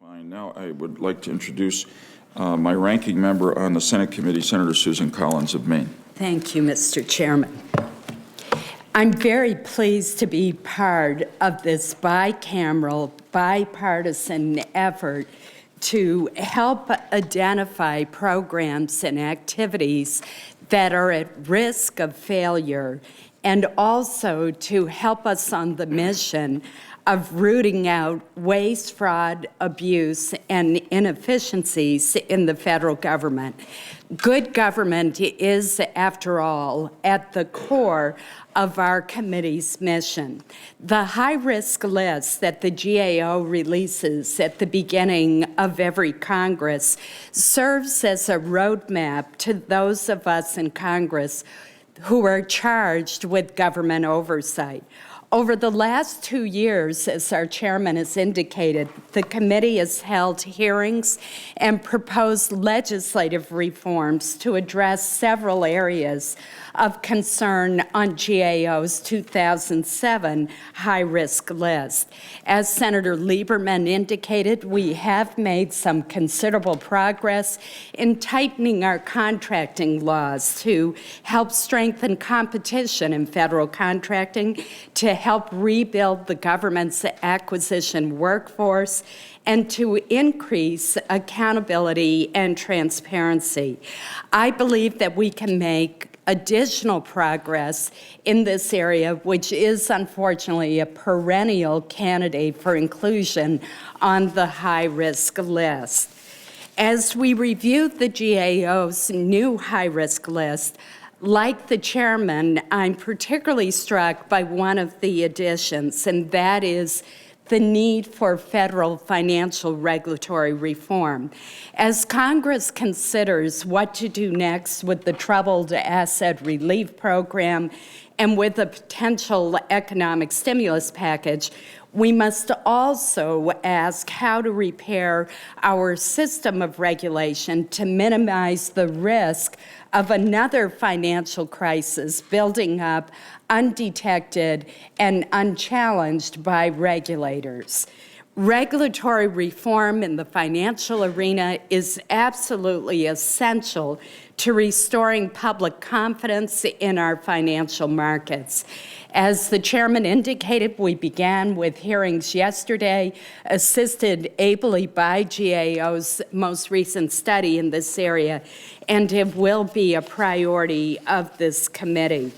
Fine. Now I would like to introduce my ranking member on the Senate committee, Senator Susan Collins of Maine. Thank you, Mr. Chairman. I'm very pleased to be part of this bicameral, bipartisan effort to help identify programs and activities that are at risk of failure, and also to help us on the mission of rooting out waste, fraud, abuse, and inefficiencies in the federal government. Good government is, after all, at the core of our committee's mission. The high-risk list that the GAO releases at the beginning of every Congress serves as a roadmap to those of us in Congress who are charged with government oversight. Over the last 2 years, as our chairman has indicated, the committee has held hearings and proposed legislative reforms to address several areas of concern on GAO's 2007 high-risk list. As Senator Lieberman indicated, we have made some considerable progress in tightening our contracting laws to help strengthen competition in federal contracting, to help rebuild the government's acquisition workforce, and to increase accountability and transparency. I believe that we can make additional progress in this area, which is unfortunately a perennial candidate for inclusion on the high-risk list. As we review the GAO's new high-risk list, like the chairman, I'm particularly struck by one of the additions, and that is the need for federal financial regulatory reform. As Congress considers what to do next with the Troubled Asset Relief Program and with a potential economic stimulus package, we must also ask how to repair our system of regulation to minimize the risk of another financial crisis building up undetected and unchallenged by regulators. Regulatory reform in the financial arena is absolutely essential to restoring public confidence in our financial markets. As the chairman indicated, we began with hearings yesterday, assisted ably by GAO's most recent study in this area, and it will be a priority of this committee.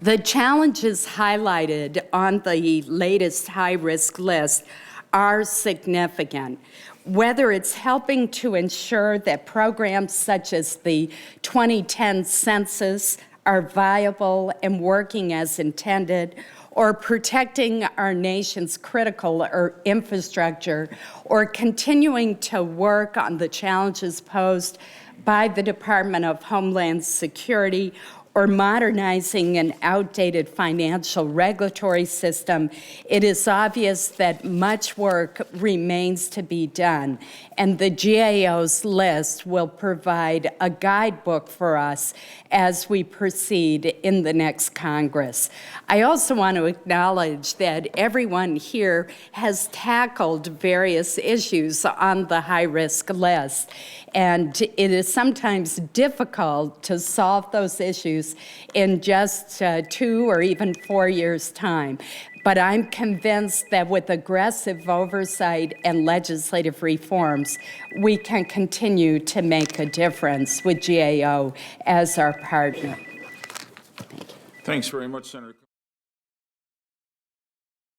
The challenges highlighted on the latest high-risk list are significant. Whether it's helping to ensure that programs such as the 2010 census are viable and working as intended, or protecting our nation's critical infrastructure, or continuing to work on the challenges posed by the Department of Homeland Security, or modernizing an outdated financial regulatory system, it is obvious that much work remains to be done, and the GAO's list will provide a guidebook for us as we proceed in the next Congress. I also want to acknowledge that everyone here has tackled various issues on the high-risk list, and it is sometimes difficult to solve those issues in just 2 or even 4 years' time. But I'm convinced that with aggressive oversight and legislative reforms, we can continue to make a difference with GAO as our partner. Thanks very much, Senator.